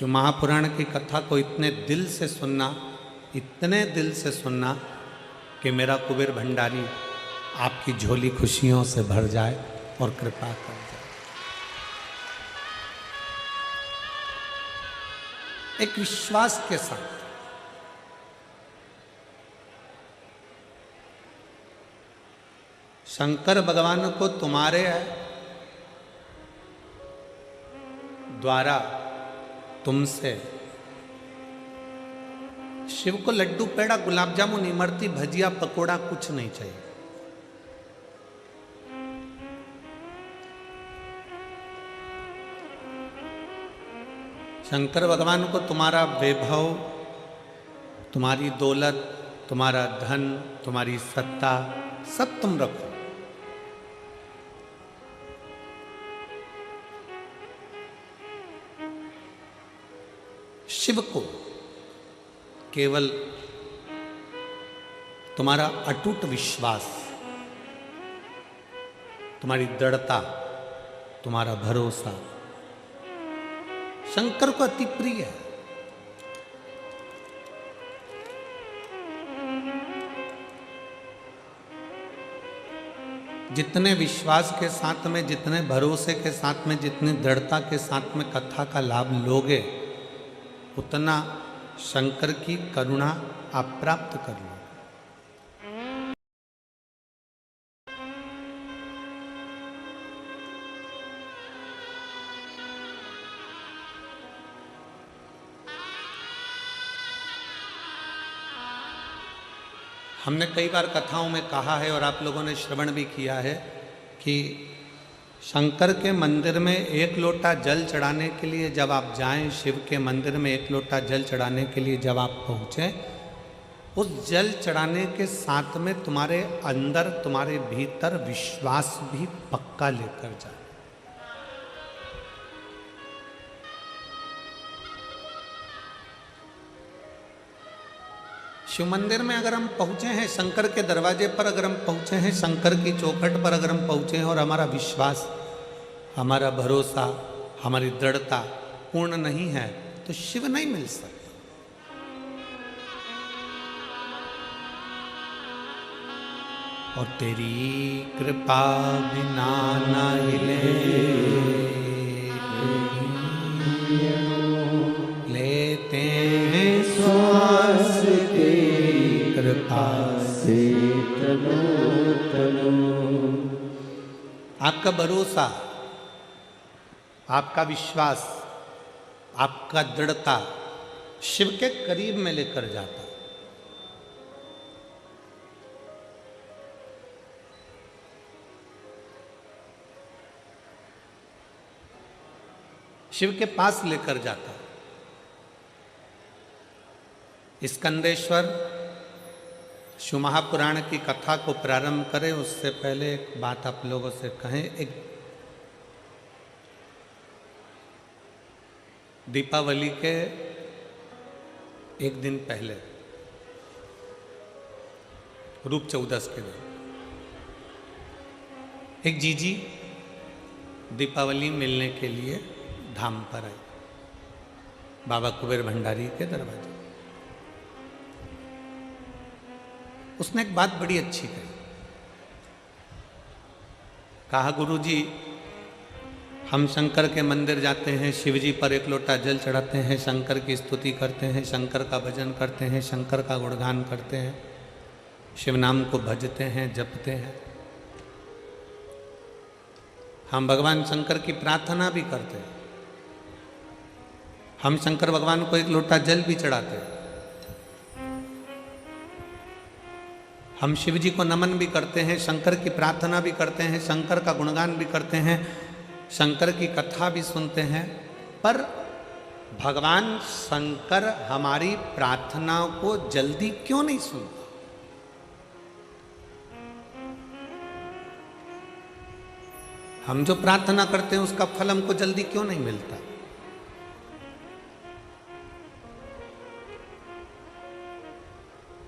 शिव महापुराण की कथा को इतने दिल से सुनना, इतने दिल से सुनना कि मेरा कुबेर भंडारी आपकी झोली खुशियों से भर जाए और कृपा कर जाए। एक विश्वास के साथ शंकर भगवान को तुम्हारे द्वारा तुमसे शिव को लड्डू पेड़ा गुलाब जामुन इमरती भजिया पकोड़ा कुछ नहीं चाहिए। शंकर भगवान को तुम्हारा वैभव, तुम्हारी दौलत, तुम्हारा धन, तुम्हारी सत्ता सब तुम रखो, शिव को केवल तुम्हारा अटूट विश्वास, तुम्हारी दृढ़ता, तुम्हारा भरोसा शंकर को अति प्रिय है। जितने विश्वास के साथ में, जितने भरोसे के साथ में, जितनी दृढ़ता के साथ में कथा का लाभ लोगे, उतना शंकर की करुणा आप प्राप्त कर लो। हमने कई बार कथाओं में कहा है और आप लोगों ने श्रवण भी किया है कि शंकर के मंदिर में एक लोटा जल चढ़ाने के लिए जब आप जाएं, शिव के मंदिर में एक लोटा जल चढ़ाने के लिए जब आप पहुँचें, उस जल चढ़ाने के साथ में तुम्हारे अंदर, तुम्हारे भीतर विश्वास भी पक्का लेकर जाए। शिव मंदिर में अगर हम पहुँचे हैं, शंकर के दरवाजे पर अगर हम पहुँचे हैं, शंकर की चौखट पर अगर हम पहुँचे हैं और हमारा विश्वास, हमारा भरोसा, हमारी दृढ़ता पूर्ण नहीं है, तो शिव नहीं मिल सकता। और तेरी कृपा बिना न हिले लेते हैं श्वास तेरी कृपा से तनो तनो। आपका भरोसा, आपका विश्वास, आपका दृढ़ता शिव के करीब में लेकर जाता है। शिव के पास लेकर जाता है। स्कंदेश्वर शिव महापुराण की कथा को प्रारंभ करें उससे पहले एक बात आप लोगों से कहें। एक दीपावली के एक दिन पहले, रूप चौदस के दिन, एक जीजी दीपावली मिलने के लिए धाम पर आई, बाबा कुबेर भंडारी के दरवाजे। उसने एक बात बड़ी अच्छी कही। कहा, गुरुजी, हम शंकर के मंदिर जाते हैं, शिव जी पर एक लोटा जल चढ़ाते हैं, शंकर की स्तुति करते हैं, शंकर का भजन करते हैं, शंकर का गुणगान करते हैं, शिव नाम को भजते हैं, जपते हैं। हम भगवान शंकर की प्रार्थना भी करते हैं, हम शंकर भगवान को एक लोटा जल भी चढ़ाते हैं, हम शिव जी को नमन भी करते हैं, शंकर की प्रार्थना भी करते हैं, शंकर का गुणगान भी करते हैं, शंकर की कथा भी सुनते हैं। पर भगवान शंकर हमारी प्रार्थनाओं को जल्दी क्यों नहीं सुनता? हम जो प्रार्थना करते हैं उसका फल हमको जल्दी क्यों नहीं मिलता?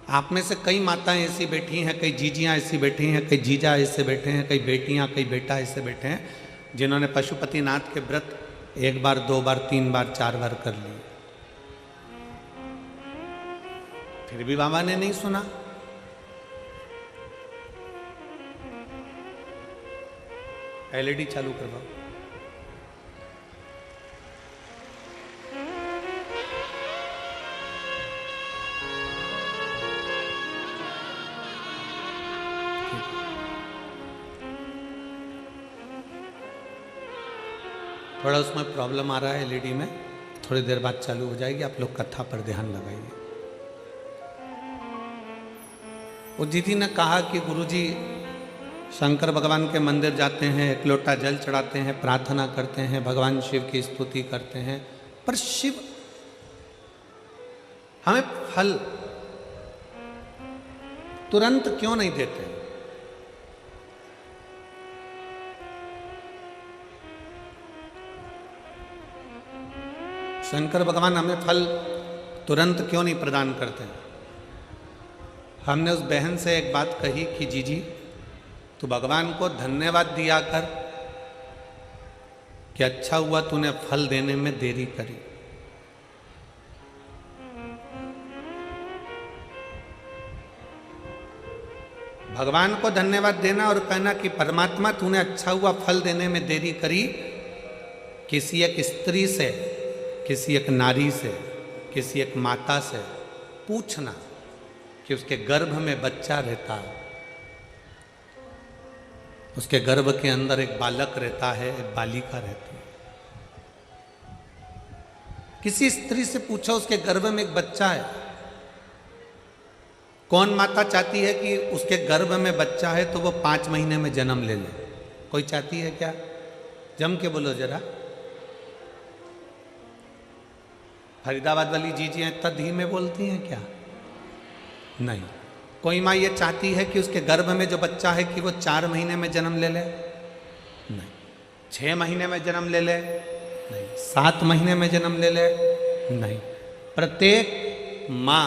आप में से कई माताएं ऐसी बैठी हैं, कई जीजियां ऐसी बैठी हैं, कई जीजा ऐसे बैठे हैं, कई बेटियां, कई बेटा ऐसे बैठे हैं जिन्होंने पशुपतिनाथ के व्रत एक बार, दो बार, तीन बार, चार बार कर लिए, फिर भी बाबा ने नहीं सुना। एलईडी चालू करवाओ। थोड़ा उसमें प्रॉब्लम आ रहा है एलईडी में, थोड़ी देर बाद चालू हो जाएगी। आप लोग कथा पर ध्यान लगाइए। वो दीदी ने कहा कि गुरुजी शंकर भगवान के मंदिर जाते हैं, एक लोटा जल चढ़ाते हैं, प्रार्थना करते हैं, भगवान शिव की स्तुति करते हैं, पर शिव हमें फल तुरंत क्यों नहीं देते? शंकर भगवान हमें फल तुरंत क्यों नहीं प्रदान करते? हमने उस बहन से एक बात कही कि जीजी तू भगवान को धन्यवाद दिया कर कि अच्छा हुआ तूने फल देने में देरी करी। भगवान को धन्यवाद देना और कहना कि परमात्मा तूने अच्छा हुआ फल देने में देरी करी। किसी एक स्त्री से, किसी एक नारी से, किसी एक माता से पूछना कि उसके गर्भ में बच्चा रहता है, उसके गर्भ के अंदर एक बालक रहता है, एक बालिका रहती है। किसी स्त्री से पूछो उसके गर्भ में एक बच्चा है। कौन माता चाहती है कि उसके गर्भ में बच्चा है तो वो 5 महीने में जन्म ले ले? कोई चाहती है क्या? जम के बोलो जरा। फरीदाबाद वाली जीजियां इतना धीमे बोलती हैं क्या? नहीं। कोई माँ ये चाहती है कि उसके गर्भ में जो बच्चा है कि वो 4 महीने में जन्म ले ले? नहीं। 6 महीने में जन्म ले ले? नहीं। 7 महीने में जन्म ले ले? नहीं। प्रत्येक माँ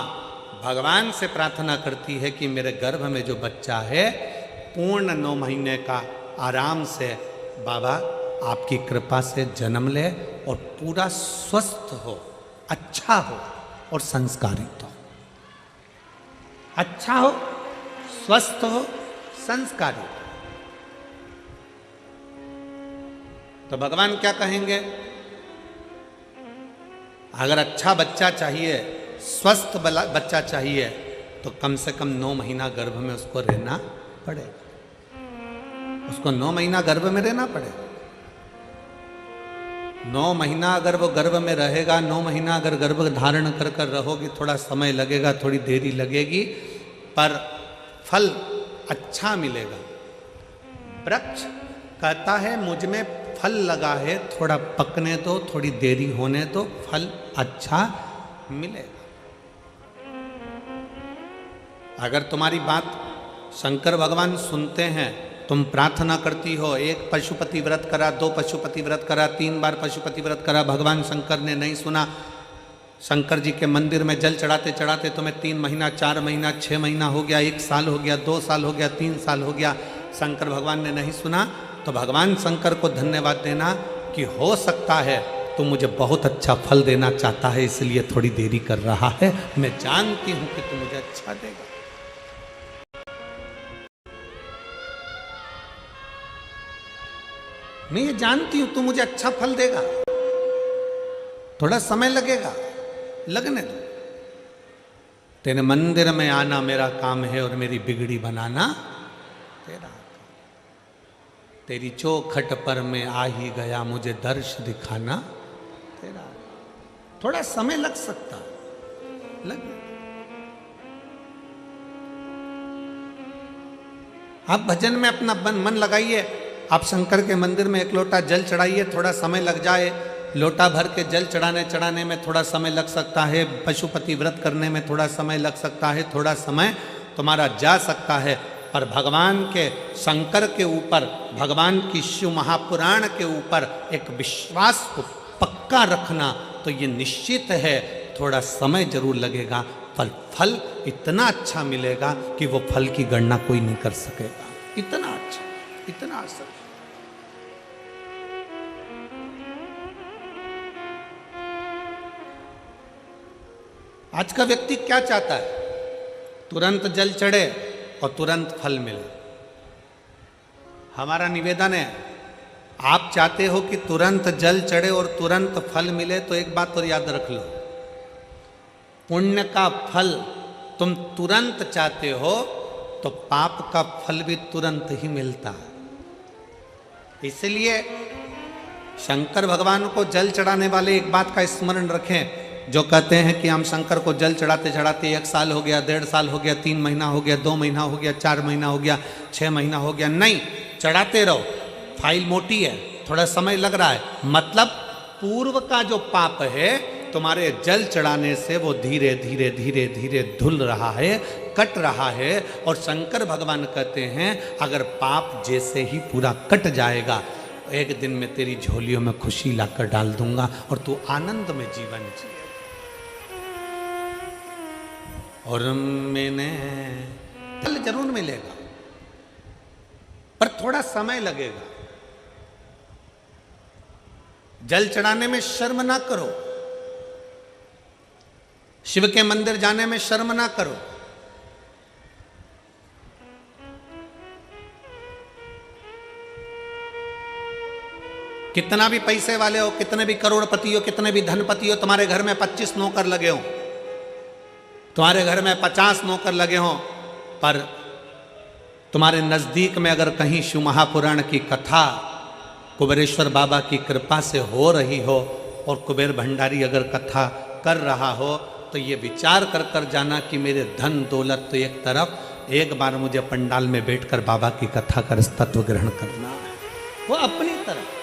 भगवान से प्रार्थना करती है कि मेरे गर्भ में जो बच्चा है पूर्ण 9 महीने का आराम से बाबा आपकी कृपा से जन्म ले और पूरा स्वस्थ हो, अच्छा हो और संस्कारित हो। अच्छा हो, स्वस्थ हो, संस्कारित हो। तो भगवान क्या कहेंगे? अगर अच्छा बच्चा चाहिए, स्वस्थ बच्चा चाहिए तो कम से कम 9 महीना गर्भ में उसको रहना पड़ेगा। उसको 9 महीना गर्भ में रहना पड़ेगा। 9 महीना अगर वो गर्भ में रहेगा, 9 महीना अगर गर्भ धारण कर कर रहोगी, थोड़ा समय लगेगा, थोड़ी देरी लगेगी, पर फल अच्छा मिलेगा। वृक्ष कहता है मुझ में फल लगा है, थोड़ा पकने दो, थोड़ी देरी होने दो, फल अच्छा मिलेगा। अगर तुम्हारी बात शंकर भगवान सुनते हैं, तुम प्रार्थना करती हो, 1 पशुपति व्रत करा, 2 पशुपति व्रत करा, 3 बार पशुपति व्रत करा, भगवान शंकर ने नहीं सुना। शंकर जी के मंदिर में जल चढ़ाते चढ़ाते तुम्हें 3 महीना, 4 महीना, 6 महीना हो गया, 1 साल हो गया, 2 साल हो गया, 3 साल हो गया, शंकर भगवान ने नहीं सुना, तो भगवान शंकर को धन्यवाद देना कि हो सकता है तो मुझे बहुत अच्छा फल देना चाहता है, इसलिए थोड़ी देरी कर रहा है। मैं जानती हूं कि तू मुझे अच्छा देगा। मैं ये जानती हूं तू मुझे अच्छा फल देगा। थोड़ा समय लगेगा, लगने दो। तेरे मंदिर में आना मेरा काम है और मेरी बिगड़ी बनाना तेरा। तेरी चौखट पर मैं आ ही गया, मुझे दर्श दिखाना तेरा। थोड़ा समय लग सकता, लग। आप भजन में अपना मन लगाइए। आप शंकर के मंदिर में 1 लोटा जल चढ़ाइए, थोड़ा समय लग जाए। लोटा भर के जल चढ़ाने में थोड़ा समय लग सकता है। पशुपति व्रत करने में थोड़ा समय लग सकता है। थोड़ा समय तुम्हारा जा सकता है, पर भगवान के शंकर के ऊपर, भगवान की शिव महापुराण के ऊपर एक विश्वास को पक्का रखना, तो ये निश्चित है थोड़ा समय जरूर लगेगा, पर फल इतना अच्छा मिलेगा कि वो फल की गणना कोई नहीं कर सकेगा। इतना अच्छा, इतना असर। आज का व्यक्ति क्या चाहता है? तुरंत जल चढ़े और तुरंत फल मिले। हमारा निवेदन है, आप चाहते हो कि तुरंत जल चढ़े और तुरंत फल मिले, तो एक बात और याद रख लो, पुण्य का फल तुम तुरंत चाहते हो तो पाप का फल भी तुरंत ही मिलता है। इसलिए शंकर भगवान को जल चढ़ाने वाले एक बात का स्मरण रखें, जो कहते हैं कि हम शंकर को जल चढ़ाते चढ़ाते 1 साल हो गया, 1.5 साल हो गया, 3 महीना हो गया, 2 महीना हो गया, 4 महीना हो गया, 6 महीना हो गया। नहीं, चढ़ाते रहो। फाइल मोटी है, थोड़ा समय लग रहा है, मतलब पूर्व का जो पाप है तुम्हारे जल चढ़ाने से वो धीरे धीरे धीरे धीरे धुल रहा है, कट रहा है। और शंकर भगवान कहते हैं अगर पाप जैसे ही पूरा कट जाएगा, एक दिन में तेरी झोलियों में खुशी लाकर डाल दूंगा और तू आनंद में जीवन जिए। और मैंने फल जरूर मिलेगा, पर थोड़ा समय लगेगा। जल चढ़ाने में शर्म ना करो, शिव के मंदिर जाने में शर्म ना करो। कितना भी पैसे वाले हो, कितने भी करोड़पति हो, कितने भी धनपति हो, तुम्हारे घर में 25 नौकर लगे हो, तुम्हारे घर में 50 नौकर लगे हों, पर तुम्हारे नज़दीक में अगर कहीं शिव महापुराण की कथा कुबेरेश्वर बाबा की कृपा से हो रही हो और कुबेर भंडारी अगर कथा कर रहा हो, तो ये विचार कर कर जाना कि मेरे धन दौलत तो एक तरफ, एक बार मुझे पंडाल में बैठकर बाबा की कथा कर तत्व ग्रहण करना है, वो अपनी तरफ।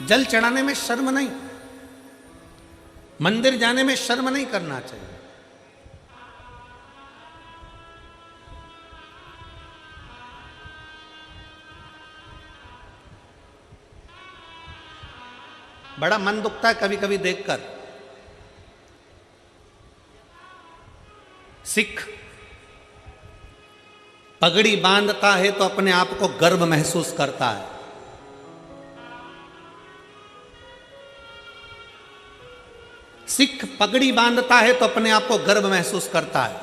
जल चढ़ाने में शर्म नहीं, मंदिर जाने में शर्म नहीं करना चाहिए। बड़ा मन दुखता है कभी कभी देखकर, सिख पगड़ी बांधता है तो अपने आप को गर्व महसूस करता है, सिख पगड़ी बांधता है तो अपने आप को गर्व महसूस करता है,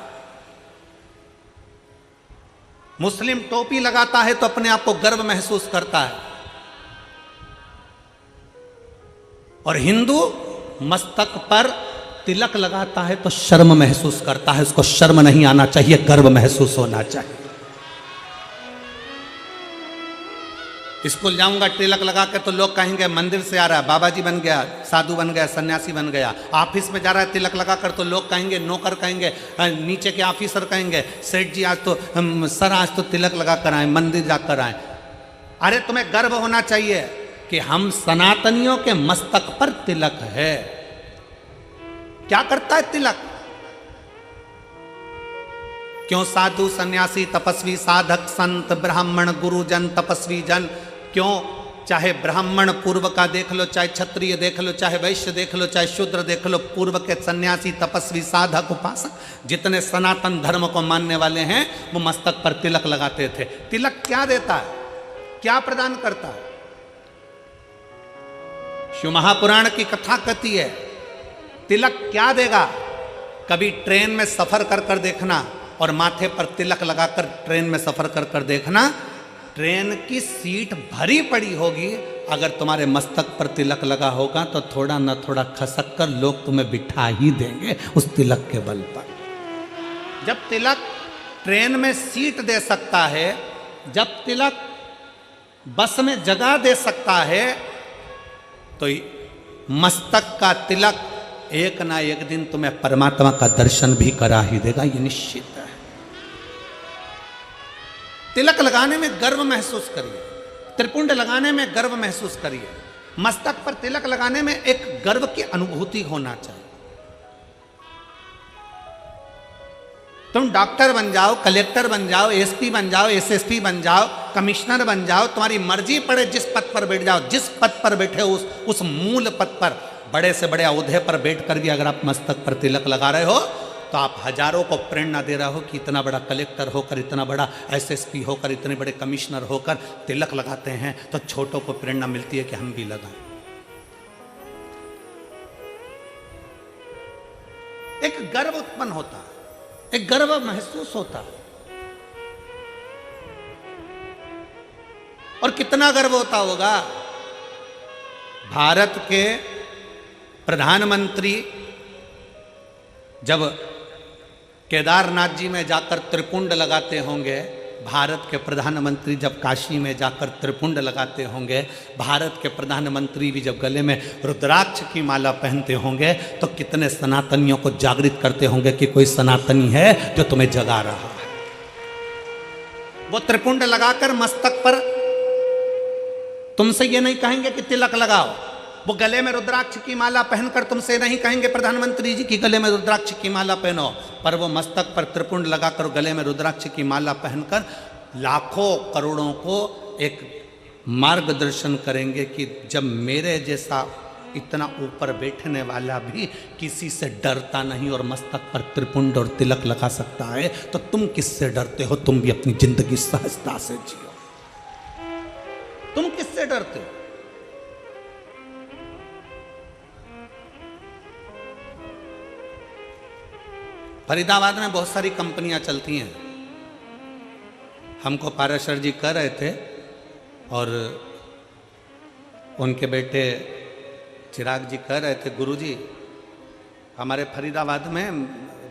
मुस्लिम टोपी लगाता है तो अपने आप को गर्व महसूस करता है, और हिंदू मस्तक पर तिलक लगाता है तो शर्म महसूस करता है। उसको शर्म नहीं आना चाहिए, गर्व महसूस होना चाहिए। स्कूल जाऊंगा तिलक लगा के तो लोग कहेंगे मंदिर से आ रहा है, बाबा जी बन गया, साधु बन गया, सन्यासी बन गया। ऑफिस में जा रहा है तिलक लगा कर तो लोग कहेंगे, नौकर कहेंगे, नीचे के ऑफिसर कहेंगे, सेठ जी आज तो सर आज तो तिलक लगा कर आए, मंदिर जाकर आए। अरे तुम्हें गर्व होना चाहिए कि हम सनातनियों के मस्तक पर तिलक है। क्या करता है तिलक? क्यों साधु सन्यासी तपस्वी साधक संत ब्राह्मण गुरुजन तपस्वी जन, क्यों चाहे ब्राह्मण पूर्व का देख लो, चाहे क्षत्रिय देख लो, चाहे वैश्य देख लो, चाहे शूद्र देख लो, पूर्व के सन्यासी तपस्वी साधक उपासक जितने सनातन धर्म को मानने वाले हैं वो मस्तक पर तिलक लगाते थे। तिलक क्या देता है, क्या प्रदान करता है? शिव महापुराण की कथा कहती है तिलक क्या देगा। कभी ट्रेन में सफर कर कर देखना और माथे पर तिलक लगाकर ट्रेन में सफर कर कर देखना, ट्रेन की सीट भरी पड़ी होगी, अगर तुम्हारे मस्तक पर तिलक लगा होगा तो थोड़ा न थोड़ा खसक कर लोग तुम्हें बिठा ही देंगे उस तिलक के बल पर। जब तिलक ट्रेन में सीट दे सकता है, जब तिलक बस में जगह दे सकता है, तो मस्तक का तिलक एक ना एक दिन तुम्हें परमात्मा का दर्शन भी करा ही देगा, ये निश्चित है। तिलक लगाने में गर्व महसूस करिए, त्रिपुंड लगाने में गर्व महसूस करिए, मस्तक पर तिलक लगाने में एक गर्व की अनुभूति होना चाहिए। तुम डॉक्टर बन जाओ, कलेक्टर बन जाओ, एसपी बन जाओ, एसएसपी बन जाओ, कमिश्नर बन जाओ, तुम्हारी मर्जी पड़े जिस पद पर बैठ जाओ, जिस पद पर बैठे हो उस मूल पद पर, बड़े से बड़े औहदे पर बैठकर भी अगर आप मस्तक पर तिलक लगा रहे हो तो आप हजारों को प्रेरणा दे रहे हो कि इतना बड़ा कलेक्टर होकर, इतना बड़ा एसएसपी होकर, इतने बड़े कमिश्नर होकर तिलक लगाते हैं, तो छोटों को प्रेरणा मिलती है कि हम भी लगाएं। एक गर्व उत्पन्न होता है, एक गर्व महसूस होता है। और कितना गर्व होता होगा, भारत के प्रधानमंत्री जब केदारनाथ जी में जाकर त्रिपुंड लगाते होंगे, भारत के प्रधानमंत्री जब काशी में जाकर त्रिपुंड लगाते होंगे, भारत के प्रधानमंत्री भी जब गले में रुद्राक्ष की माला पहनते होंगे, तो कितने सनातनियों को जागृत करते होंगे कि कोई सनातनी है जो तुम्हें जगा रहा है। वो त्रिपुंड लगाकर मस्तक पर तुमसे ये नहीं कहेंगे कि तिलक लगाओ, वो गले में रुद्राक्ष की माला पहनकर तुमसे नहीं कहेंगे प्रधानमंत्री जी की गले में रुद्राक्ष की माला पहनो, पर वो मस्तक पर त्रिपुंड लगाकर गले में रुद्राक्ष की माला पहनकर लाखों करोड़ों को एक मार्गदर्शन करेंगे कि जब मेरे जैसा इतना ऊपर बैठने वाला भी किसी से डरता नहीं और मस्तक पर त्रिपुंड और तिलक लगा सकता है, तो तुम किससे डरते हो? तुम भी अपनी जिंदगी सहजता से जियो। तुम किससे डरते हो? फरीदाबाद में बहुत सारी कंपनियां चलती हैं। हमको पाराशर जी कह रहे थे और उनके बेटे चिराग जी कह रहे थे, गुरुजी हमारे फरीदाबाद में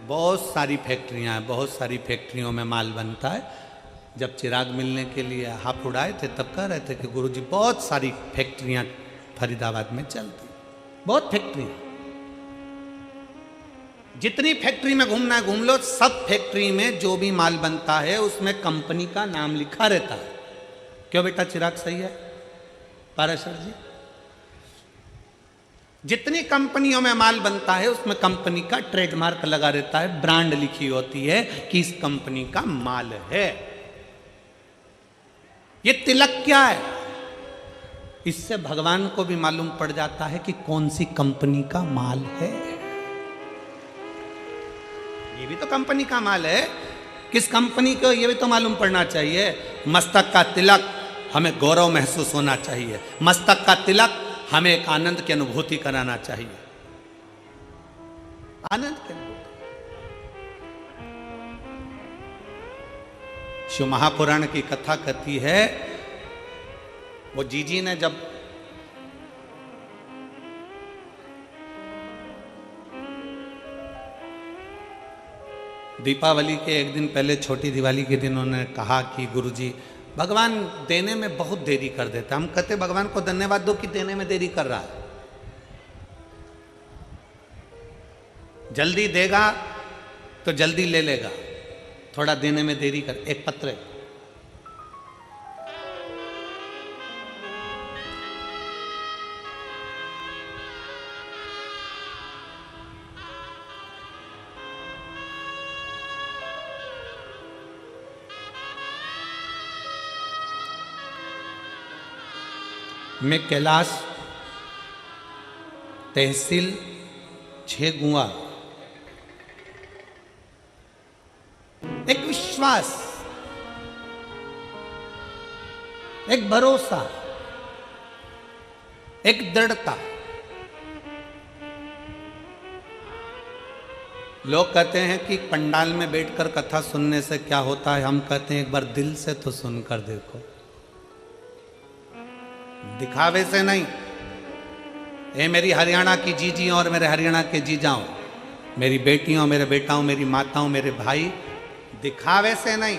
बहुत सारी फैक्ट्रियां हैं, बहुत सारी फैक्ट्रियों में माल बनता है। जब चिराग मिलने के लिए हाथ उड़ाए थे तब कह रहे थे कि गुरुजी बहुत सारी फैक्ट्रियां फरीदाबाद में चलती, बहुत फैक्ट्रियां, जितनी फैक्ट्री में घूमना है घूम लो, सब फैक्ट्री में जो भी माल बनता है उसमें कंपनी का नाम लिखा रहता है। क्यों बेटा चिराग, सही है पाराशर जी? जितनी कंपनियों में माल बनता है उसमें कंपनी का ट्रेडमार्क लगा रहता है, ब्रांड लिखी होती है कि इस कंपनी का माल है। ये तिलक क्या है? इससे भगवान को भी मालूम पड़ जाता है कि कौन सी कंपनी का माल है। ये भी तो कंपनी का माल है, किस कंपनी को ये भी तो मालूम पड़ना चाहिए। मस्तक का तिलक हमें गौरव महसूस होना चाहिए, मस्तक का तिलक हमें एक आनंद की अनुभूति कराना चाहिए, आनंद की अनुभूति। शिव महापुराण की कथा कहती है, वो जीजी ने जब दीपावली के एक दिन पहले, छोटी दिवाली के दिन उन्होंने कहा कि गुरुजी भगवान देने में बहुत देरी कर देता। हम कहते भगवान को धन्यवाद दो कि देने में देरी कर रहा है, जल्दी देगा तो जल्दी ले लेगा, थोड़ा देने में देरी कर। एक पत्र है, मैं कैलाश तहसील 6 गुआ, एक विश्वास, एक भरोसा, एक दृढ़ता। लोग कहते हैं कि पंडाल में बैठकर कथा सुनने से क्या होता है, हम कहते हैं एक बार दिल से तो सुनकर देखो, दिखावे से नहीं। ये मेरी हरियाणा की जीजी और मेरे हरियाणा के जीजाओं, मेरी बेटियों, मेरे बेटाओं, मेरी माताओं, मेरे भाई, दिखावे से नहीं।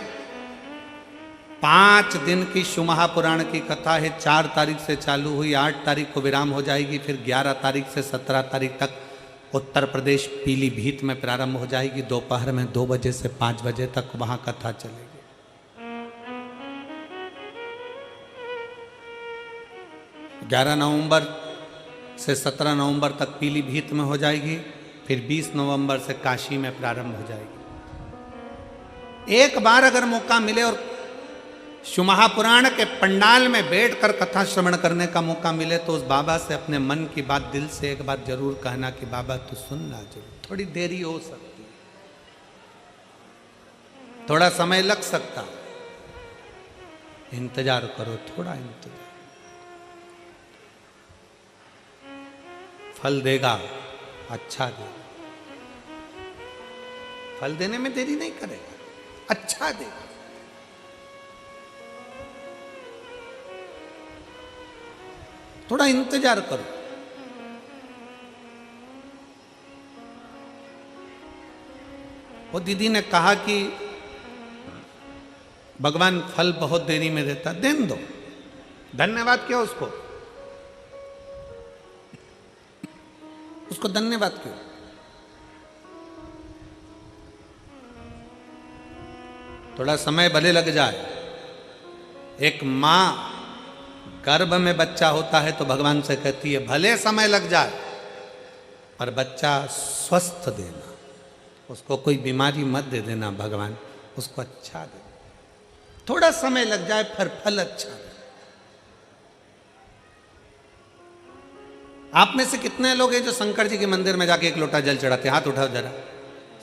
5 दिन की शिव महापुराण की कथा है, 4 तारीख से चालू हुई, 8 तारीख को विराम हो जाएगी, फिर 11 तारीख से 17 तारीख तक उत्तर प्रदेश पीलीभीत में प्रारंभ हो जाएगी। दोपहर में 2 बजे से 5 बजे तक वहां कथा चलेगी। 11 नवंबर से 17 नवंबर तक पीलीभीत में हो जाएगी, फिर 20 नवंबर से काशी में प्रारंभ हो जाएगी। एक बार अगर मौका मिले और शिव महापुराण के पंडाल में बैठकर कथा श्रवण करने का मौका मिले, तो उस बाबा से अपने मन की बात दिल से एक बात जरूर कहना कि बाबा तू सुनना जरूर, थोड़ी देरी हो सकती है, थोड़ा समय लग सकता, इंतजार करो, थोड़ा इंतजार, फल देगा, अच्छा देगा। फल देने में देरी नहीं करेगा, अच्छा देगा। थोड़ा इंतजार करो। वो दीदी ने कहा कि भगवान फल बहुत देरी में देता, देने दो, धन्यवाद क्यों उसको, उसको धन्यवाद क्यों। थोड़ा समय भले लग जाए। एक मां गर्भ में बच्चा होता है तो भगवान से कहती है भले समय लग जाए पर बच्चा स्वस्थ देना, उसको कोई बीमारी मत दे देना भगवान, उसको अच्छा दे। थोड़ा समय लग जाए पर फल अच्छा दे। आप में से कितने लोग हैं जो शंकर जी के मंदिर में जाके एक लोटा जल चढ़ाते? हाथ उठाओ जरा।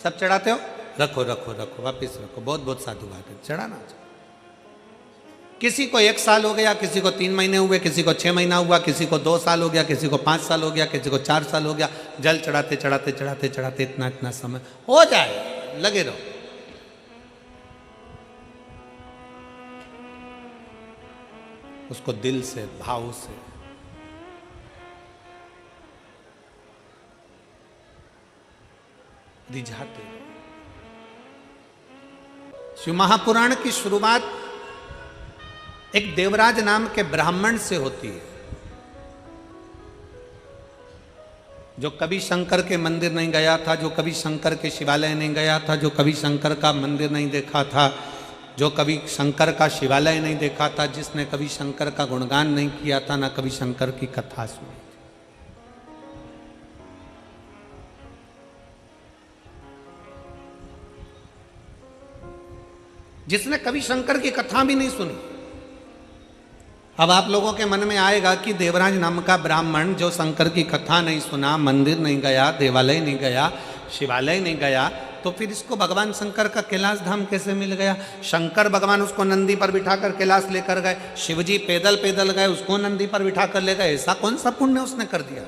सब चढ़ाते हो? रखो रखो रखो, वापिस रखो। बहुत बहुत साधु बात है, चढ़ाना चाहिए। किसी को 1 साल हो गया, किसी को 3 महीने हुए, किसी को 6 महीना हुआ, किसी को 2 साल हो गया, किसी को 5 साल हो गया, किसी को 4 साल हो गया। जल चढ़ाते चढ़ाते चढ़ाते चढ़ाते इतना इतना समय हो जाए, लगे रहो। उसको दिल से, भाव से रिझाते। शिव महापुराण की शुरुआत एक देवराज नाम के ब्राह्मण से होती है, जो कभी शंकर के मंदिर नहीं गया था, जो कभी शंकर के शिवालय नहीं गया था, जो कभी शंकर का मंदिर नहीं देखा था, जो कभी शंकर का शिवालय नहीं देखा था, जिसने कभी शंकर का गुणगान नहीं किया था, ना कभी शंकर की कथा सुनी। जिसने कभी शंकर की कथा भी नहीं सुनी। अब आप लोगों के मन में आएगा कि देवराज नाम का ब्राह्मण जो शंकर की कथा नहीं सुना, मंदिर नहीं गया, देवालय नहीं गया, शिवालय नहीं गया, तो फिर इसको भगवान शंकर का कैलाश धाम कैसे मिल गया? शंकर भगवान उसको नंदी पर बिठाकर कैलाश लेकर गए, शिवजी पैदल पैदल गए, उसको नंदी पर बिठाकर ले गए। ऐसा कौन सा पुण्य उसने कर दिया?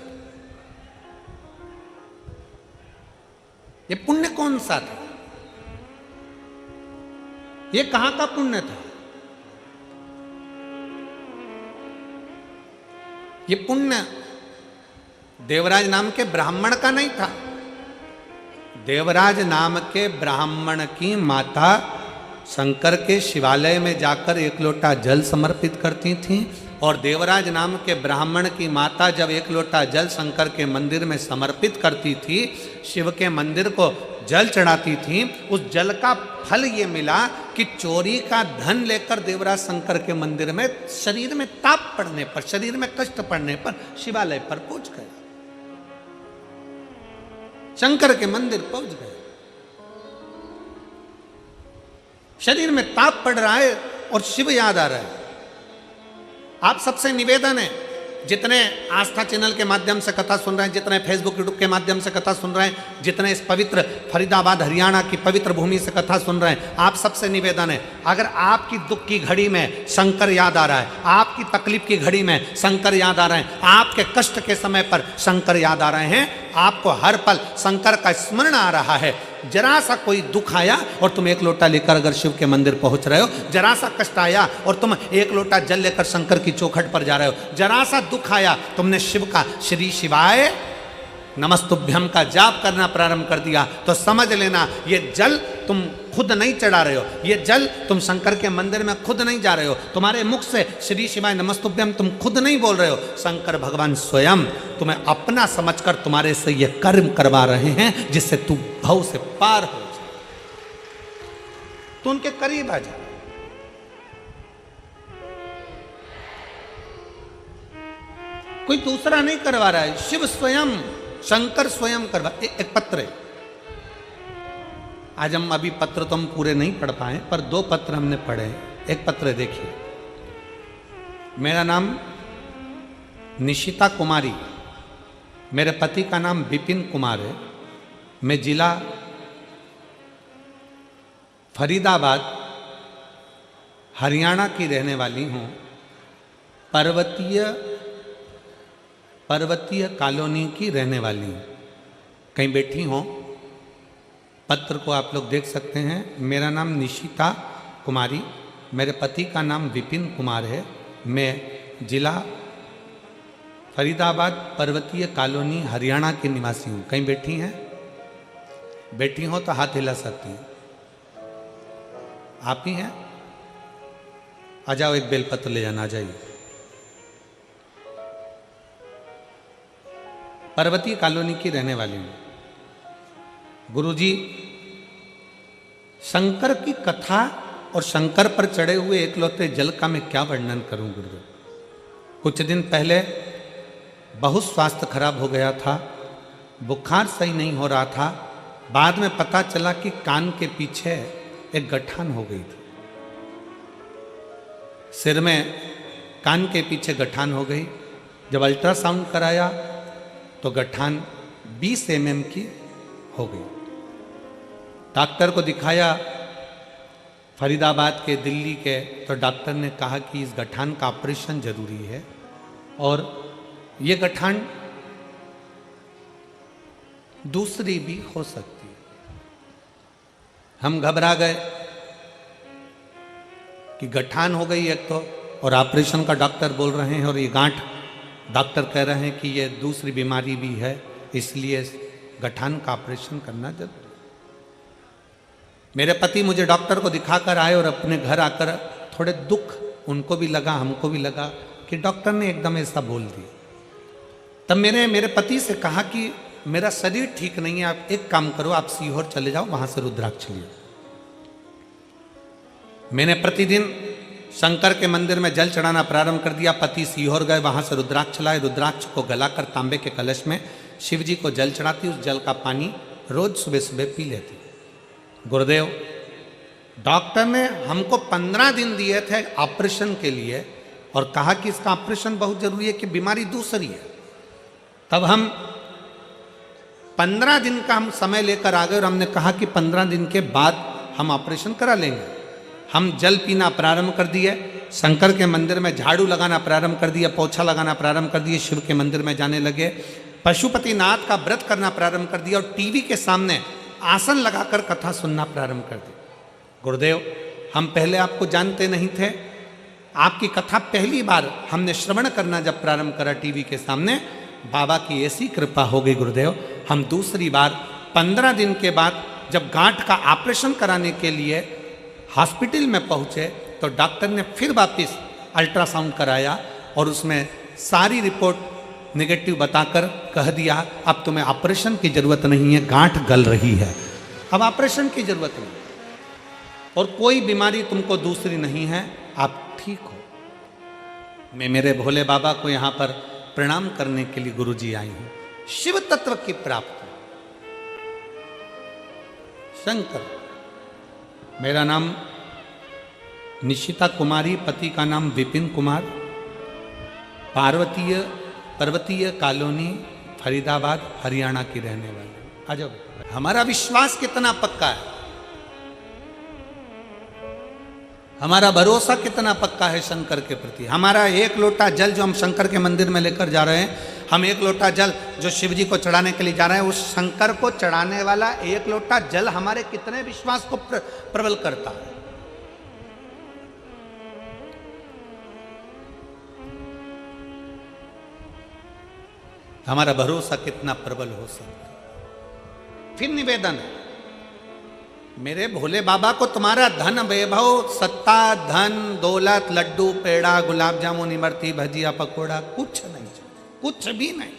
ये पुण्य कौन सा था? ये कहां का पुण्य था? ये पुण्य देवराज नाम के ब्राह्मण का नहीं था। देवराज नाम के ब्राह्मण की माता शंकर के शिवालय में जाकर 1 लोटा जल समर्पित करती थी, और देवराज नाम के ब्राह्मण की माता जब 1 लोटा जल शंकर के मंदिर में समर्पित करती थी, शिव के मंदिर को जल चढ़ाती थी, उस जल का फल ये मिला कि चोरी का धन लेकर देवराज शंकर के मंदिर में शरीर में ताप पड़ने पर, शरीर में कष्ट पड़ने पर शिवालय पर पहुंच गए, शंकर के मंदिर पहुंच गए। शरीर में ताप पड़ रहा है और शिव याद आ रहा है। आप सबसे निवेदन है, जितने आस्था चैनल के माध्यम से कथा सुन रहे हैं, जितने फेसबुक यूट्यूब के माध्यम से कथा सुन रहे हैं, जितने इस पवित्र फरीदाबाद हरियाणा की पवित्र भूमि से कथा सुन रहे हैं, आप सबसे निवेदन है, अगर आपकी दुख की घड़ी में शंकर याद आ रहा है, आपकी तकलीफ की घड़ी में शंकर याद आ रहे हैं, आपके कष्ट के समय पर शंकर याद आ रहे हैं, आपको हर पल शंकर का स्मरण आ रहा है, जरा सा कोई दुख आया और तुम 1 लोटा लेकर अगर शिव के मंदिर पहुंच रहे हो, जरा सा कष्ट आया और तुम 1 लोटा जल लेकर शंकर की चौखट पर जा रहे हो, जरा सा दुख आया, तुमने शिव का श्री शिवाय नमस्तुभ्यम का जाप करना प्रारंभ कर दिया, तो समझ लेना ये जल तुम खुद नहीं चढ़ा रहे हो, ये जल तुम शंकर के मंदिर में खुद नहीं जा रहे हो, तुम्हारे मुख से श्री शिवाय नमस्तुभ्यम तुम खुद नहीं बोल रहे हो, शंकर भगवान स्वयं तुम्हें अपना समझकर तुम्हारे से ये कर्म करवा रहे हैं जिससे तू भव से पार हो जाए, तो उनके करीब आ जा। कोई दूसरा नहीं करवा रहा है, शिव स्वयं, शंकर स्वयं करवा। एक पत्र है, आज हम अभी पत्र तो हम पूरे नहीं पढ़ पाए, पर 2 पत्र हमने पढ़े। एक पत्र देखिए, मेरा नाम निशिता कुमारी, मेरे पति का नाम विपिन कुमार है, मैं जिला फरीदाबाद हरियाणा की रहने वाली हूँ। पर्वतीय कॉलोनी की रहने वाली हूँ। कहीं बैठी हो, पत्र को आप लोग देख सकते हैं। मेरा नाम निशिता कुमारी, मेरे पति का नाम विपिन कुमार है। मैं जिला फरीदाबाद पर्वतीय कॉलोनी हरियाणा की निवासी हूँ। कहीं बैठी हैं? बैठी हो तो हाथ हिला सकती हैं। आप ही हैं? आ जाओ, एक बेलपत्र ले जाना। आ जाइए। पर्वतीय कॉलोनी की रहने वाली हूँ। गुरुजी, शंकर की कथा और शंकर पर चढ़े हुए एकलौते जल का मैं क्या वर्णन करूं गुरुदेव। कुछ दिन पहले बहुत स्वास्थ्य खराब हो गया था, बुखार सही नहीं हो रहा था। बाद में पता चला कि कान के पीछे एक गठान हो गई थी। सिर में कान के पीछे गठान हो गई। जब अल्ट्रासाउंड कराया तो गठान 20 mm की हो गई। डॉक्टर को दिखाया फरीदाबाद के, दिल्ली के, तो डॉक्टर ने कहा कि इस गठान का ऑपरेशन जरूरी है और ये गठान दूसरी भी हो सकती है। हम घबरा गए कि गठान हो गई एक तो, और ऑपरेशन का डॉक्टर बोल रहे हैं, और ये गांठ डॉक्टर कह रहे हैं कि ये दूसरी बीमारी भी है, इसलिए गठान का ऑपरेशन करना जरूरी। मेरे पति मुझे डॉक्टर को दिखाकर आए और अपने घर आकर थोड़े दुख उनको भी लगा, हमको भी लगा कि डॉक्टर ने एकदम ऐसा बोल दिया। तब मैंने मेरे पति से कहा कि मेरा शरीर ठीक नहीं है, आप एक काम करो, आप सीहोर चले जाओ, वहां से रुद्राक्ष लियो। मैंने प्रतिदिन शंकर के मंदिर में जल चढ़ाना प्रारंभ कर दिया। पति सीहोर गए, वहां से रुद्राक्ष लाए। रुद्राक्ष को गलाकर तांबे के कलश में शिव जी को जल चढ़ाती, उस जल का पानी रोज सुबह सुबह पी लेती। गुरुदेव, डॉक्टर ने हमको 15 दिन दिए थे ऑपरेशन के लिए और कहा कि इसका ऑपरेशन बहुत जरूरी है कि बीमारी दूसरी है। तब हम 15 दिन का हम समय लेकर आ गए और हमने कहा कि 15 दिन के बाद हम ऑपरेशन करा लेंगे। हम जल पीना प्रारंभ कर दिए, शंकर के मंदिर में झाड़ू लगाना प्रारंभ कर दिया, पोछा लगाना प्रारंभ कर दिए, शिव के मंदिर में जाने लगे, पशुपतिनाथ का व्रत करना प्रारंभ कर दिया और टीवी के सामने आसन लगाकर कथा सुनना प्रारंभ कर दी। गुरुदेव, हम पहले आपको जानते नहीं थे, आपकी कथा पहली बार हमने श्रवण करना जब प्रारंभ करा टीवी के सामने, बाबा की ऐसी कृपा हो गई गुरुदेव। हम दूसरी बार 15 दिन के बाद जब गांठ का ऑपरेशन कराने के लिए हॉस्पिटल में पहुंचे तो डॉक्टर ने फिर वापस अल्ट्रासाउंड कराया और उसमें सारी रिपोर्ट नेगेटिव बताकर कह दिया अब तुम्हें ऑपरेशन की जरूरत नहीं है, गांठ गल रही है, अब ऑपरेशन की जरूरत नहीं और कोई बीमारी तुमको दूसरी नहीं है, आप ठीक हो। मैं मेरे भोले बाबा को यहाँ पर प्रणाम करने के लिए गुरुजी आई हूँ। शिव तत्व की प्राप्ति। शंकर, मेरा नाम निशिता कुमारी, पति का नाम विपिन कुमार, पर्वतीय कॉलोनी फरीदाबाद हरियाणा की रहने वाली। आ जाओ। हमारा विश्वास कितना पक्का है, हमारा भरोसा कितना पक्का है शंकर के प्रति। हमारा एक लोटा जल जो हम शंकर के मंदिर में लेकर जा रहे हैं, हम एक लोटा जल जो शिव जी को चढ़ाने के लिए जा रहे हैं, उस शंकर को चढ़ाने वाला एक लोटा जल हमारे कितने विश्वास को प्रबल करता है। हमारा भरोसा कितना प्रबल हो सकता है। फिर निवेदन है, मेरे भोले बाबा को तुम्हारा धन वैभव, सत्ता, धन, दौलत, लड्डू, पेड़ा, गुलाब जामुन, इमरती, भजिया, पकोड़ा कुछ नहीं चाहिए, कुछ भी नहीं।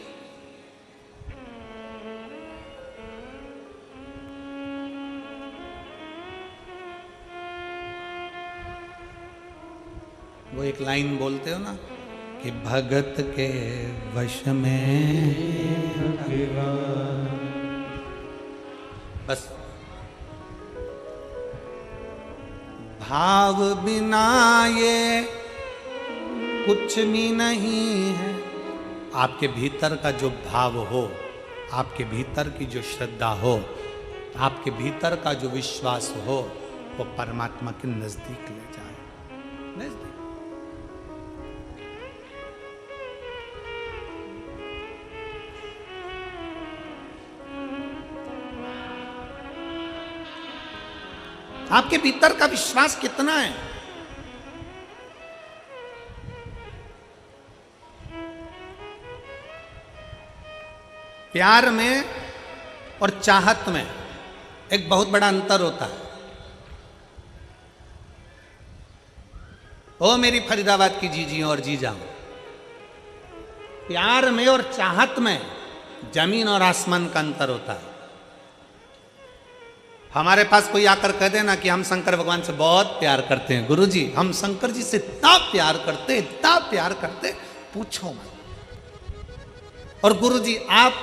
वो एक लाइन बोलते हो ना कि भगत के वश में, बस भाव बिना ये कुछ भी नहीं है। आपके भीतर का जो भाव हो, आपके भीतर की जो श्रद्धा हो, आपके भीतर का जो विश्वास हो, वो परमात्मा के नजदीक ले जाए। नजदीक आपके भीतर का विश्वास कितना है? प्यार में और चाहत में एक बहुत बड़ा अंतर होता है। ओ मेरी फरीदाबाद की जीजी और जीजा, प्यार में और चाहत में जमीन और आसमान का अंतर होता है। हमारे पास कोई आकर कह देना कि हम शंकर भगवान से बहुत प्यार करते हैं, गुरुजी हम शंकर जी से इतना प्यार करते, इतना प्यार करते, पूछो मत। और गुरुजी आप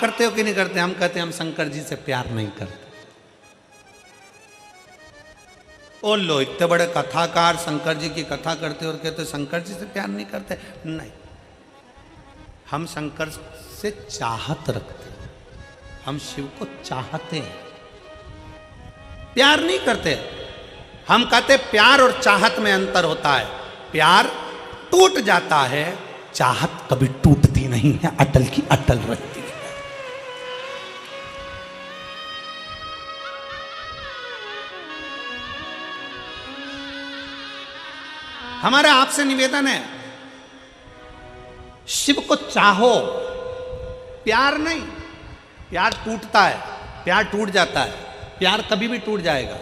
करते हो कि नहीं करते? हम कहते हैं हम शंकर जी से प्यार नहीं करते। ओ लो, इतने बड़े कथाकार शंकर जी की कथा करते और कहते शंकर जी से प्यार नहीं करते। नहीं, हम शंकर से चाहत रखते, हम शिव को चाहते हैं, प्यार नहीं करते। हम कहते प्यार और चाहत में अंतर होता है। प्यार टूट जाता है, चाहत कभी टूटती नहीं है, अटल की अटल रहती है। हमारा आपसे निवेदन है, शिव को चाहो, प्यार नहीं। प्यार टूटता है, प्यार टूट जाता है, प्यार कभी भी टूट जाएगा।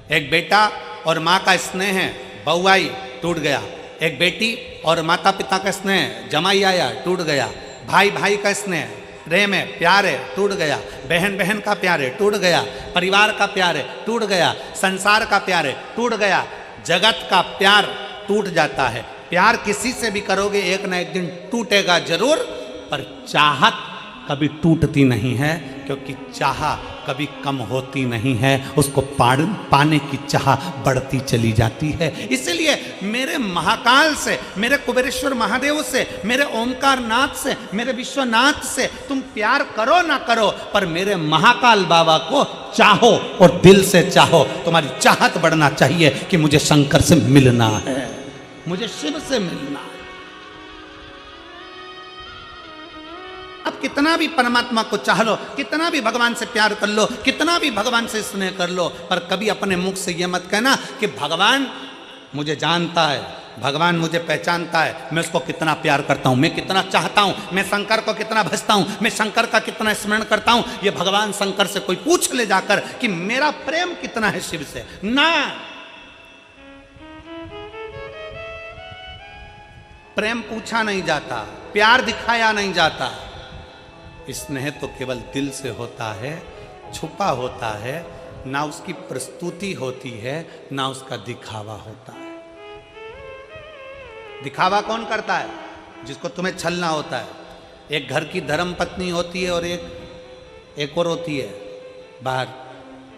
एक बेटा और माँ का स्नेह है, बहू आई टूट गया। एक बेटी और माता पिता का स्नेह, जमाई आया टूट गया। भाई भाई का स्नेह, प्रेम है, प्यार है, टूट गया। बहन बहन का प्यार है, टूट गया। परिवार का प्यार है, टूट गया। संसार का प्यार है, टूट गया। जगत का प्यार टूट जाता है। प्यार किसी से भी करोगे एक ना एक दिन टूटेगा जरूर, पर चाहत कभी टूटती नहीं है, क्योंकि चाह कभी कम होती नहीं है, उसको पाने की चाह बढ़ती चली जाती है। इसलिए मेरे महाकाल से, मेरे कुबेरेश्वर महादेव से, मेरे ओमकार नाथ से, मेरे विश्वनाथ से तुम प्यार करो ना करो, पर मेरे महाकाल बाबा को चाहो और दिल से चाहो। तुम्हारी चाहत बढ़ना चाहिए कि मुझे शंकर से मिलना है, मुझे शिव से मिलना है। अब कितना भी परमात्मा को चाह लो, कितना भी भगवान से प्यार कर लो, कितना भी भगवान से स्नेह कर लो, पर कभी अपने मुख से यह मत कहना कि भगवान मुझे जानता है, भगवान मुझे पहचानता है, मैं उसको कितना प्यार करता हूँ, मैं कितना चाहता हूँ, मैं शंकर को कितना भजता हूँ, मैं शंकर का कितना स्मरण करता हूँ। ये भगवान शंकर से कोई पूछ ले जाकर कि मेरा प्रेम कितना है शिव से, ना। प्रेम पूछा नहीं जाता, प्यार दिखाया नहीं जाता। स्नेह तो केवल दिल से होता है, छुपा होता है, ना उसकी प्रस्तुति होती है, ना उसका दिखावा होता है। दिखावा कौन करता है? जिसको तुम्हें छलना होता है। एक घर की धर्म पत्नी होती है और एक और होती है बाहर,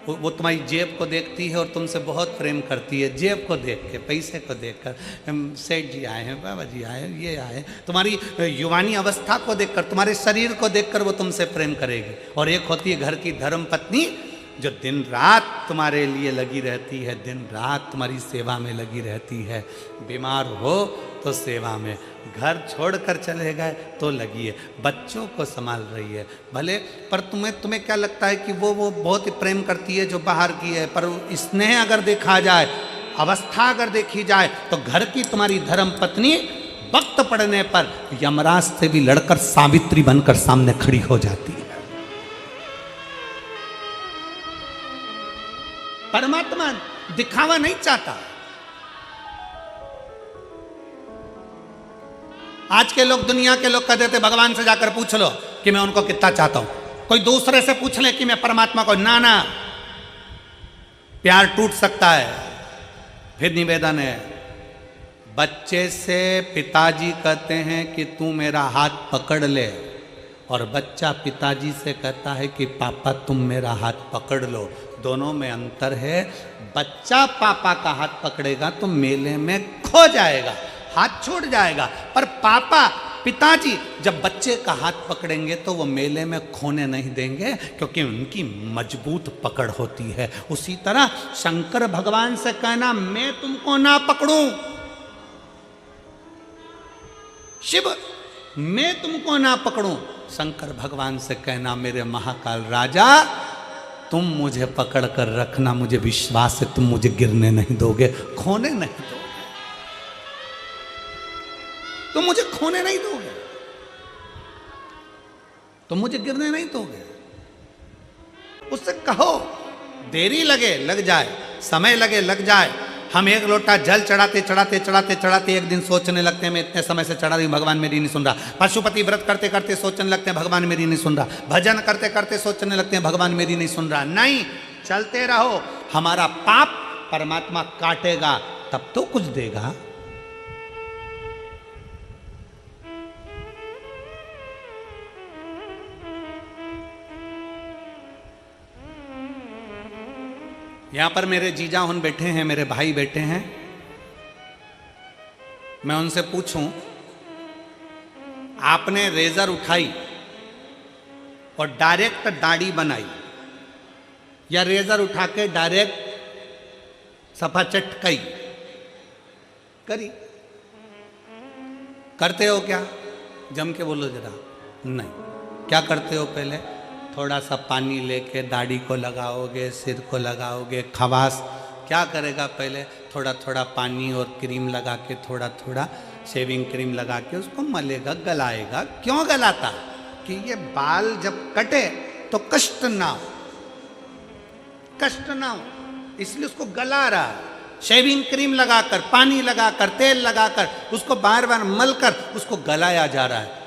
वो तुम्हारी जेब को देखती है और तुमसे बहुत प्रेम करती है। जेब को देख के, पैसे को देखकर, सेठ जी आए हैं, बाबा जी आए हैं, ये आए। तुम्हारी युवानी अवस्था को देखकर, तुम्हारे शरीर को देखकर वो तुमसे प्रेम करेगी। और एक होती है घर की धर्म पत्नी, जो दिन रात तुम्हारे लिए लगी रहती है, दिन रात तुम्हारी सेवा में लगी रहती है। बीमार हो तो सेवा में, घर छोड़कर चले गए तो लगी है, बच्चों को संभाल रही है भले। पर तुम्हें क्या लगता है कि वो बहुत ही प्रेम करती है जो बाहर की है, पर स्नेह अगर देखा जाए, अवस्था अगर देखी जाए, तो घर की तुम्हारी धर्म पत्नी वक्त पड़ने पर यमराज से भी लड़कर सावित्री बनकर सामने खड़ी हो जाती है। परमात्मा दिखावा नहीं चाहता। आज के लोग, दुनिया के लोग कहते थे भगवान से जाकर पूछ लो कि मैं उनको कितना चाहता हूं। कोई दूसरे से पूछ ले कि मैं परमात्मा को, ना, प्यार टूट सकता है। फिर निवेदन है, बच्चे से पिताजी कहते हैं कि तू मेरा हाथ पकड़ ले, और बच्चा पिताजी से कहता है कि पापा तुम मेरा हाथ पकड़ लो। दोनों में अंतर है। बच्चा पापा का हाथ पकड़ेगा तो मेले में खो जाएगा, हाथ छूट जाएगा, पर पापा पिताजी जब बच्चे का हाथ पकड़ेंगे तो वो मेले में खोने नहीं देंगे, क्योंकि उनकी मजबूत पकड़ होती है। उसी तरह शंकर भगवान से कहना मैं तुमको ना पकड़ूं, शिव मैं तुमको ना पकड़ूं, शंकर भगवान से कहना मेरे महाकाल राजा तुम मुझे पकड़ कर रखना, मुझे विश्वास है तुम मुझे गिरने नहीं दोगे, खोने नहीं दोगे, तुम मुझे खोने नहीं दोगे, तुम मुझे गिरने नहीं दोगे। उससे कहो देरी लगे लग जाए, समय लगे लग जाए, हम एक लोटा जल चढ़ाते चढ़ाते चढ़ाते चढ़ाते एक दिन सोचने लगते हैं मैं इतने समय से चढ़ा रही हूं, भगवान मेरी नहीं सुन रहा। पशुपति व्रत करते करते सोचने लगते हैं भगवान मेरी नहीं सुन रहा। भजन करते करते सोचने लगते हैं भगवान मेरी नहीं सुन रहा। नहीं, चलते रहो, हमारा पाप परमात्मा काटेगा तब तो कुछ देगा। यहां पर मेरे जीजा उन बैठे हैं, मेरे भाई बैठे हैं, मैं उनसे पूछूं आपने रेजर उठाई और डायरेक्ट दाढ़ी बनाई या रेजर उठा के डायरेक्ट सफा चटकाई करी? करते हो क्या? जम के बोलो जरा। नहीं, क्या करते हो? पहले थोड़ा सा पानी लेके दाढ़ी को लगाओगे, सिर को लगाओगे, खवास क्या करेगा? पहले थोड़ा थोड़ा पानी और क्रीम लगा के, थोड़ा थोड़ा शेविंग क्रीम लगा के उसको मलेगा, गलाएगा। क्यों गलाता? कि ये बाल जब कटे तो कष्ट ना हो, कष्ट ना हो, इसलिए उसको गला रहा है। शेविंग क्रीम लगाकर, पानी लगाकर, तेल लगाकर उसको बार बार मलकर उसको गलाया जा रहा है।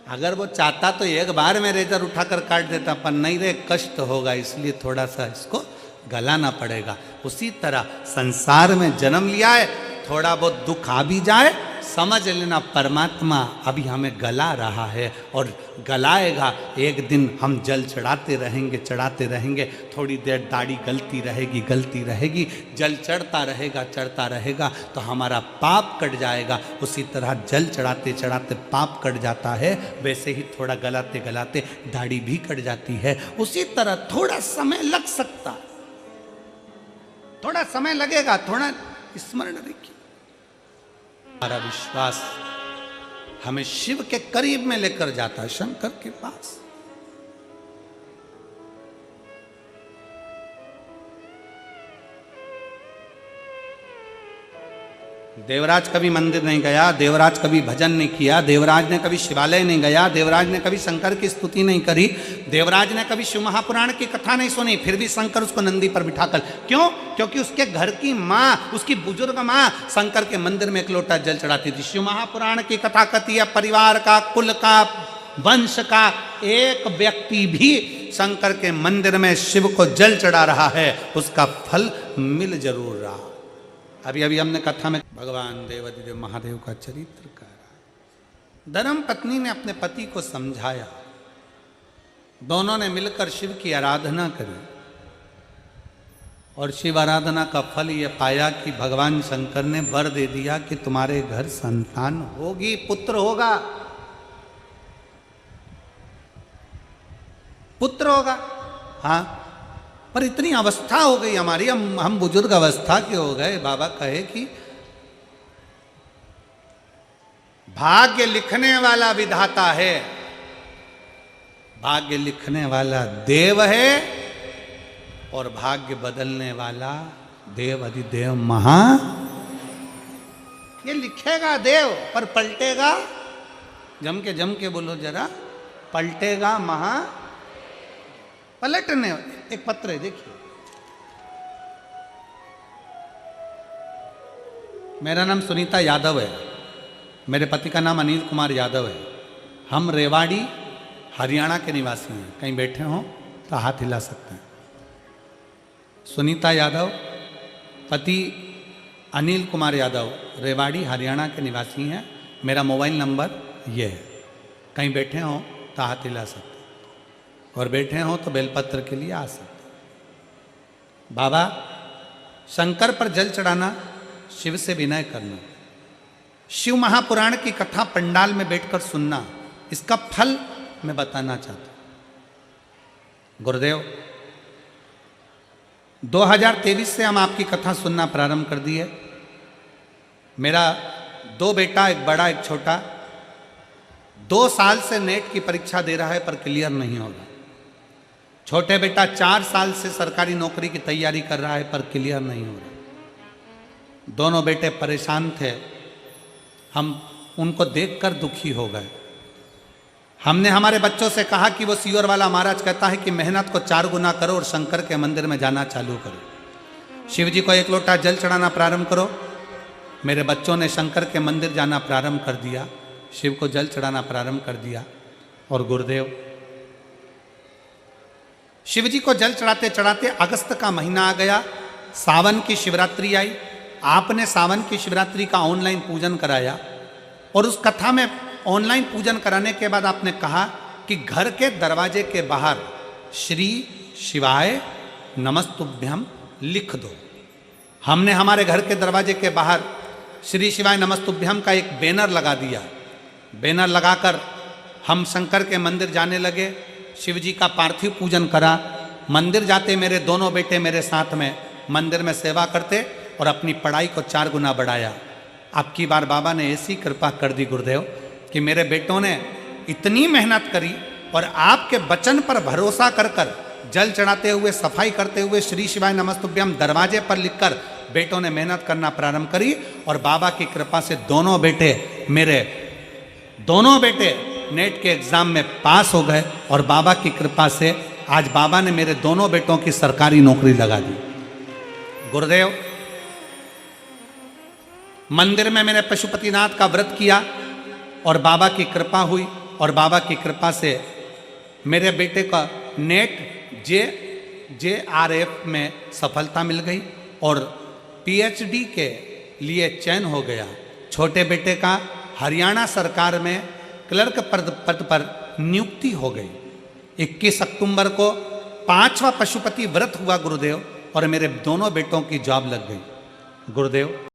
अगर वो चाहता तो एक बार में रेजर उठाकर काट देता, पर नहीं रे, कष्ट होगा, इसलिए थोड़ा सा इसको गलाना पड़ेगा। उसी तरह संसार में जन्म लिया है, थोड़ा बहुत दुख आ भी जाए, समझ लेना परमात्मा अभी हमें गला रहा है और गलाएगा। एक दिन हम जल चढ़ाते रहेंगे, चढ़ाते रहेंगे, थोड़ी देर दाढ़ी गलती रहेगी, गलती रहेगी, जल चढ़ता रहेगा, चढ़ता रहेगा तो हमारा पाप कट जाएगा। उसी तरह जल चढ़ाते चढ़ाते पाप कट जाता है, वैसे ही थोड़ा गलाते गलाते दाढ़ी भी कट जाती है। उसी तरह थोड़ा समय लग सकता, थोड़ा समय लगेगा, थोड़ा स्मरण रखिए। हमारा विश्वास हमें शिव के करीब में लेकर जाता है, शंकर के पास। देवराज कभी मंदिर नहीं गया, देवराज कभी भजन नहीं किया, देवराज ने कभी शिवालय नहीं गया, देवराज ने कभी शंकर की स्तुति नहीं करी, देवराज ने कभी शिव महापुराण की कथा नहीं सुनी, फिर भी शंकर उसको नंदी पर बिठाकर, क्यों? क्योंकि उसके घर की माँ, उसकी बुजुर्ग माँ शंकर के मंदिर में एक लोटा जल चढ़ाती थी। शिव महापुराण की कथा कहती है परिवार का, कुल का, वंश का एक व्यक्ति भी शंकर के मंदिर में शिव को जल चढ़ा रहा है, उसका फल मिल जरूर रहा। अभी अभी हमने कथा में भगवान देवाधिदेव महादेव का चरित्र कहा। धर्म पत्नी ने अपने पति को समझाया, दोनों ने मिलकर शिव की आराधना करी और शिव आराधना का फल ये पाया कि भगवान शंकर ने वर दे दिया कि तुम्हारे घर संतान होगी, पुत्र होगा, पुत्र होगा। हाँ, पर इतनी अवस्था हो गई हमारी, हम बुजुर्ग अवस्था के हो गए। बाबा कहे कि भाग्य लिखने वाला विधाता है, भाग्य लिखने वाला देव है और भाग्य बदलने वाला देव अधिदेव महा। ये लिखेगा देव पर पलटेगा, जम के बोलो जरा, पलटेगा महा। पलटने एक पत्र है, देखिए। मेरा नाम सुनीता यादव है, मेरे पति का नाम अनिल कुमार यादव है। हम रेवाड़ी हरियाणा के निवासी हैं। कहीं बैठे हों तो हाथ हिला सकते हैं। सुनीता यादव, पति अनिल कुमार यादव, रेवाड़ी हरियाणा के निवासी हैं। मेरा मोबाइल नंबर ये है, कहीं बैठे हों तो हाथ हिला सकते हैं और बैठे हों तो बेलपत्र के लिए आ सकते। बाबा, शंकर पर जल चढ़ाना, शिव से विनय करना, शिव महापुराण की कथा पंडाल में बैठकर सुनना, इसका फल मैं बताना चाहता हूं। गुरुदेव, 2023 से हम आपकी कथा सुनना प्रारंभ कर दिए। मेरा 2 बेटा, एक बड़ा एक छोटा, 2 साल से नेट की परीक्षा दे रहा है पर क्लियर नहीं हो रहा। छोटे बेटा 4 साल से सरकारी नौकरी की तैयारी कर रहा है पर क्लियर नहीं हो रहा। दोनों बेटे परेशान थे, हम उनको देखकर दुखी हो गए। हमने हमारे बच्चों से कहा कि वो सीवर वाला महाराज कहता है कि मेहनत को 4 गुना करो और शंकर के मंदिर में जाना चालू करो। शिव जी को 1 लोटा जल चढ़ाना प्रारंभ करो। मेरे बच्चों ने शंकर के मंदिर जाना प्रारंभ कर दिया, शिव को जल चढ़ाना प्रारंभ कर दिया। और गुरुदेव, शिव जी को जल चढ़ाते चढ़ाते अगस्त का महीना आ गया, सावन की शिवरात्रि आई। आपने सावन की शिवरात्रि का ऑनलाइन पूजन कराया और उस कथा में ऑनलाइन पूजन कराने के बाद आपने कहा कि घर के दरवाजे के बाहर श्री शिवाय नमस्तुभ्यम लिख दो। हमने हमारे घर के दरवाजे के बाहर श्री शिवाय नमस्तुभ्यम का एक बैनर लगा दिया। बैनर लगाकर हम शंकर के मंदिर जाने लगे। शिव जी का पार्थिव पूजन करा। मंदिर जाते मेरे दोनों बेटे मेरे साथ में मंदिर में सेवा करते और अपनी पढ़ाई को 4 गुना बढ़ाया। अब की बार बाबा ने ऐसी कृपा कर दी गुरुदेव कि मेरे बेटों ने इतनी मेहनत करी और आपके वचन पर भरोसा कर कर जल चढ़ाते हुए, सफाई करते हुए श्री शिवाय नमस्तुभ्यम दरवाजे पर लिखकर बेटों ने मेहनत करना प्रारंभ करी। और बाबा की कृपा से दोनों बेटे नेट के एग्जाम में पास हो गए। और बाबा की कृपा से आज बाबा ने मेरे दोनों बेटों की सरकारी नौकरी लगा दी। गुरुदेव, मंदिर में मैंने पशुपतिनाथ का व्रत किया और बाबा की कृपा हुई। और बाबा की कृपा से मेरे बेटे का नेट JRF में सफलता मिल गई और PhD के लिए चयन हो गया। छोटे बेटे का हरियाणा सरकार में क्लर्क पद पर नियुक्ति हो गई। 21 अक्टूबर को 5वां पशुपति व्रत हुआ गुरुदेव और मेरे दोनों बेटों की जॉब लग गई। गुरुदेव,